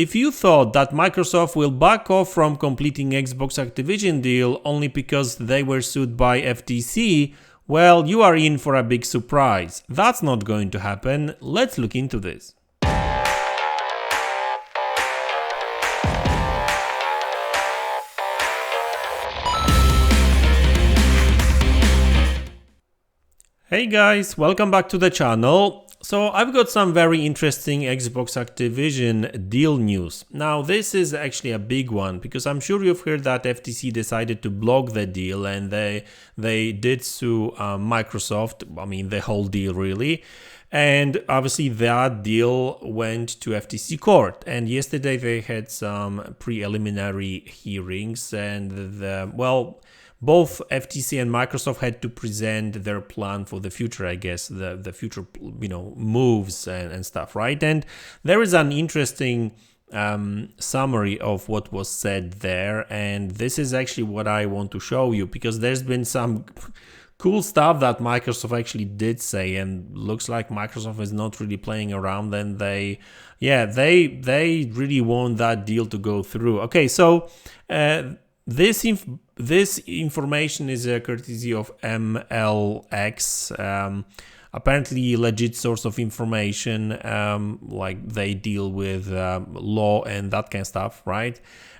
If you thought that Microsoft will back off from completing Xbox Activision deal only because they were sued by FTC, well, you are in for a big surprise. That's not going to happen. Let's look into this. Hey guys, welcome back to the channel. So I've got some very interesting Xbox Activision deal news. Now this is actually a big one because I'm sure you've heard that FTC decided to block the deal and they did sue Microsoft, I mean the whole deal really. And obviously that deal went to FTC court, and yesterday they had some preliminary hearings, and both FTC and Microsoft had to present their plan for the future, I guess, the future, moves and stuff, right? And there is an interesting summary of what was said there, and this is actually what I want to show you, because there's been some cool stuff that Microsoft actually did say, and looks like Microsoft is not really playing around, and they really want that deal to go through. Okay, so this information is a courtesy of MaDz, apparently legit source of information, like they deal with law and that kind of stuff, right?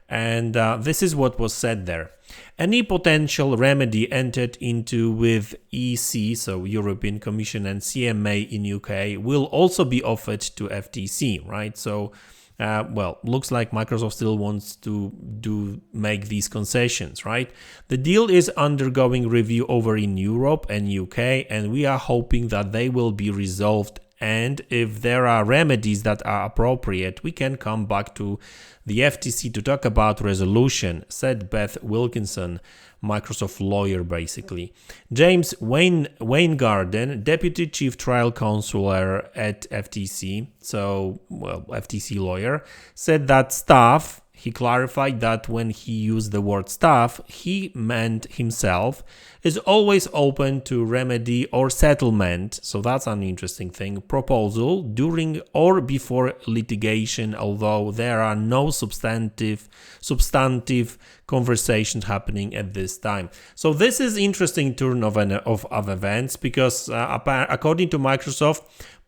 And this is what was said there. Any potential remedy entered into with EC, so European Commission, and CMA in UK will also be offered to FTC, right? So looks like Microsoft still wants to make these concessions, right? The deal is undergoing review over in Europe and UK, and we are hoping that they will be resolved. And if there are remedies that are appropriate, we can come back to the FTC to talk about resolution, said Beth Wilkinson, Microsoft lawyer basically. James Weingarten, Deputy Chief Trial Counselor at FTC, FTC lawyer, said that staff, he clarified that when he used the word staff, he meant himself, is always open to remedy or settlement, so that's an interesting thing, proposal during or before litigation, although there are no substantive conversations happening at this time. So this is interesting turn of events, because according to Microsoft,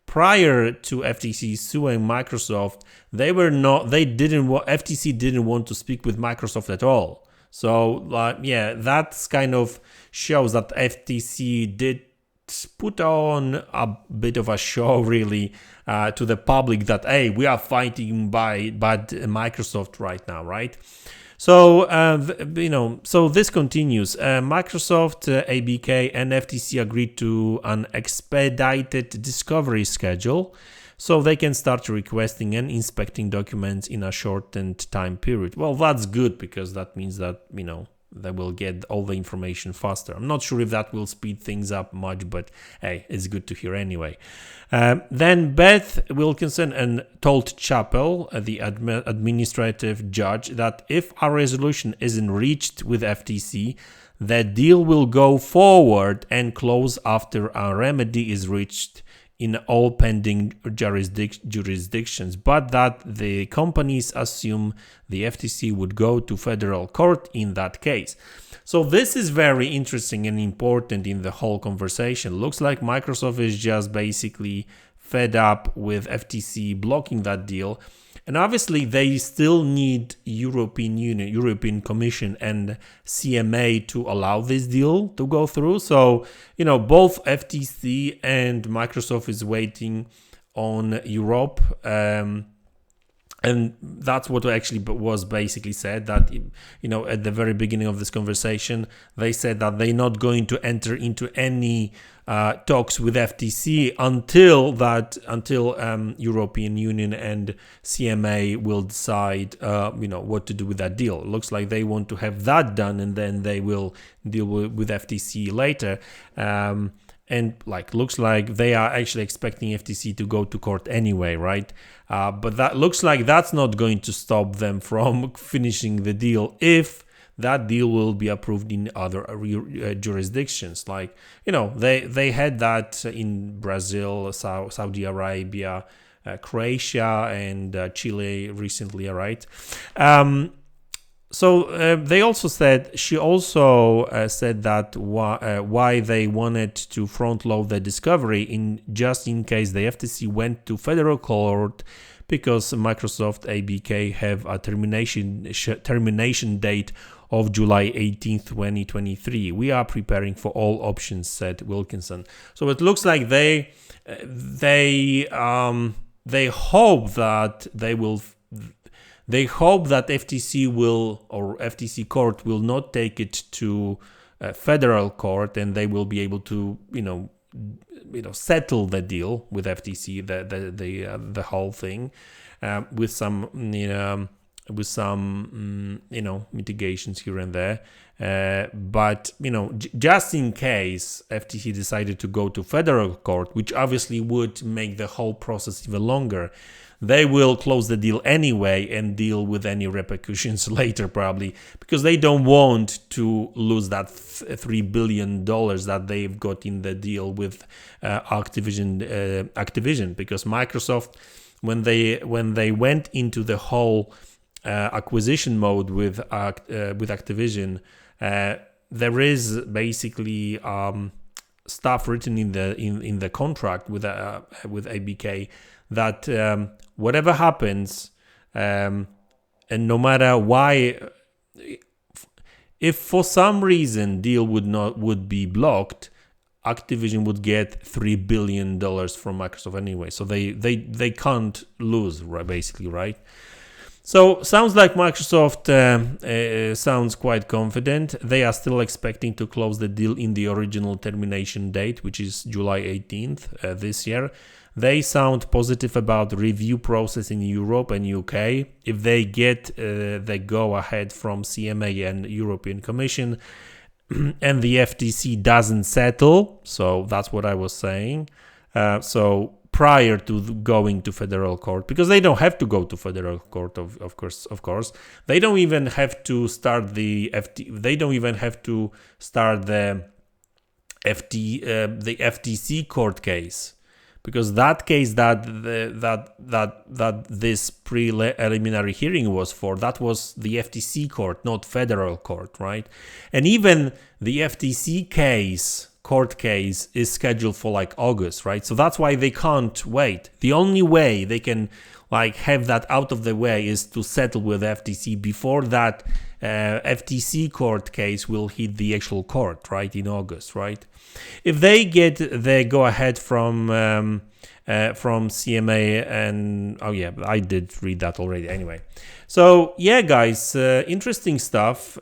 prior to FTC suing Microsoft, FTC didn't want to speak with Microsoft at all. So that kind of shows that FTC did put on a bit of a show really to the public that, hey, we are fighting bad Microsoft right now, right? So, so this continues. Microsoft, ABK, and FTC agreed to an expedited discovery schedule, so they can start requesting and inspecting documents in a shortened time period. Well, that's good, because that means that, they will get all the information faster. I'm not sure if that will speed things up much, but hey, it's good to hear anyway. Then Beth Wilkinson told Chappell, the administrative judge, that if a resolution isn't reached with FTC, the deal will go forward and close after a remedy is reached in all pending jurisdictions, but that the companies assume the FTC would go to federal court in that case. So this is very interesting and important in the whole conversation. Looks like Microsoft is just basically fed up with FTC blocking that deal. And obviously they still need European Union, European Commission and CMA to allow this deal to go through. So, both FTC and Microsoft is waiting on Europe. And that's what actually was basically said, that, at the very beginning of this conversation, they said that they're not going to enter into any talks with FTC until European Union and CMA will decide, what to do with that deal. It looks like they want to have that done, and then they will deal with FTC later. And looks like they are actually expecting FTC to go to court anyway, right? But that looks like that's not going to stop them from finishing the deal if that deal will be approved in other jurisdictions. They had that in Brazil, Saudi Arabia, Croatia and Chile recently, right? So they also said, she also said that why they wanted to front load the discovery just in case the FTC went to federal court, because Microsoft ABK have a termination date of July 18th, 2023. We are preparing for all options, said Wilkinson. So it looks like they hope that FTC will, or FTC court will not take it to federal court, and they will be able to settle the deal with FTC, the whole thing, with some mitigations here and there. But just in case FTC decided to go to federal court, which obviously would make the whole process even longer, they will close the deal anyway and deal with any repercussions later, probably, because they don't want to lose that $3 billion that they've got in the deal with Activision, because Microsoft, when they went into the whole acquisition mode with Activision, there is basically stuff written in the contract with ABK that whatever happens, and no matter why, if for some reason deal would be blocked, Activision would get $3 billion from Microsoft anyway. So they can't lose, right, basically, right? So sounds like Microsoft sounds quite confident. They are still expecting to close the deal in the original termination date, which is July 18th this year. They sound positive about the review process in Europe and UK. If they get the go-ahead from CMA and European Commission, and the FTC doesn't settle, so that's what I was saying. So prior to going to federal court, because they don't have to go to federal court, of course, they don't even have to start the FTC court case. Because that case that this preliminary hearing was for, that was the FTC court, not federal court, right? And even the FTC court case is scheduled for like August, right? So that's why they can't wait. The only way they can have that out of the way is to settle with FTC before that FTC court case will hit the actual court, right, in August, right? If they get the go-ahead from CMA, and I did read that already anyway. So yeah, guys, interesting stuff.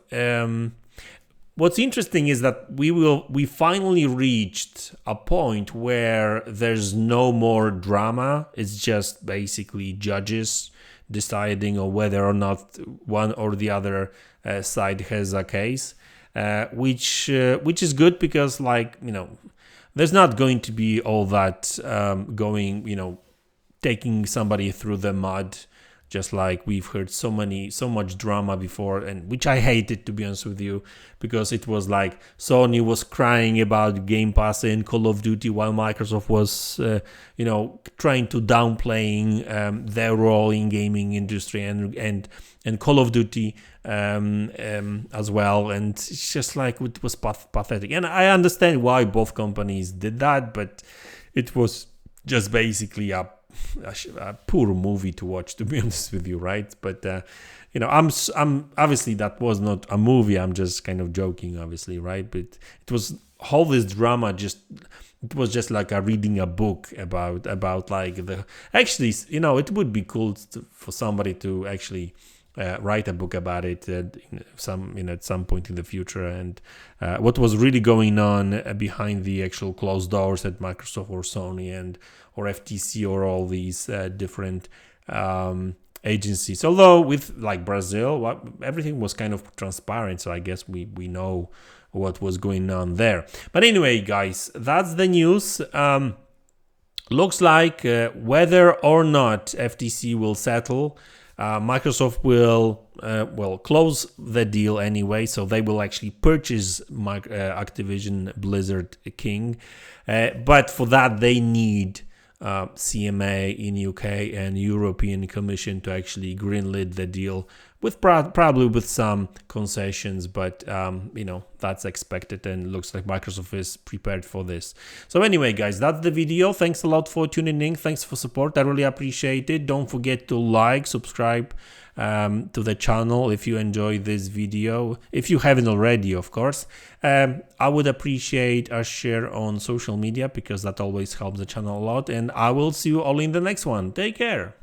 What's interesting is that we finally reached a point where there's no more drama. It's just basically judges deciding on whether or not one or the other side has a case, which is good, because there's not going to be all that taking somebody through the mud, just like we've heard so much drama before, and which I hated, to be honest with you, because it was like Sony was crying about Game Pass and Call of Duty, while Microsoft was trying to downplaying their role in gaming industry and Call of Duty as well, and it's just like it was pathetic. And I understand why both companies did that, but it was just basically a poor movie to watch, to be honest with you, right? But I'm obviously that was not a movie. I'm just kind of joking, obviously, right? But it was all this drama. It was just like reading a book about actually, it would be cool for somebody to actually write a book about it at some point in the future, and what was really going on behind the actual closed doors at Microsoft or Sony or FTC or all these different agencies. Although with Brazil, everything was kind of transparent, so I guess we know what was going on there. But anyway, guys, that's the news. Looks like whether or not FTC will settle, Microsoft will close the deal anyway, so they will actually purchase Activision Blizzard King. But for that, they need CMA in UK and European Commission to actually greenlit the deal with probably with some concessions, but that's expected and looks like Microsoft is prepared for this. So anyway, guys, that's the video. Thanks a lot for tuning in. Thanks for support. I really appreciate it. Don't forget to like, subscribe to the channel if you enjoyed this video, if you haven't already, of course. I would appreciate a share on social media because that always helps the channel a lot, and I will see you all in the next one. Take care.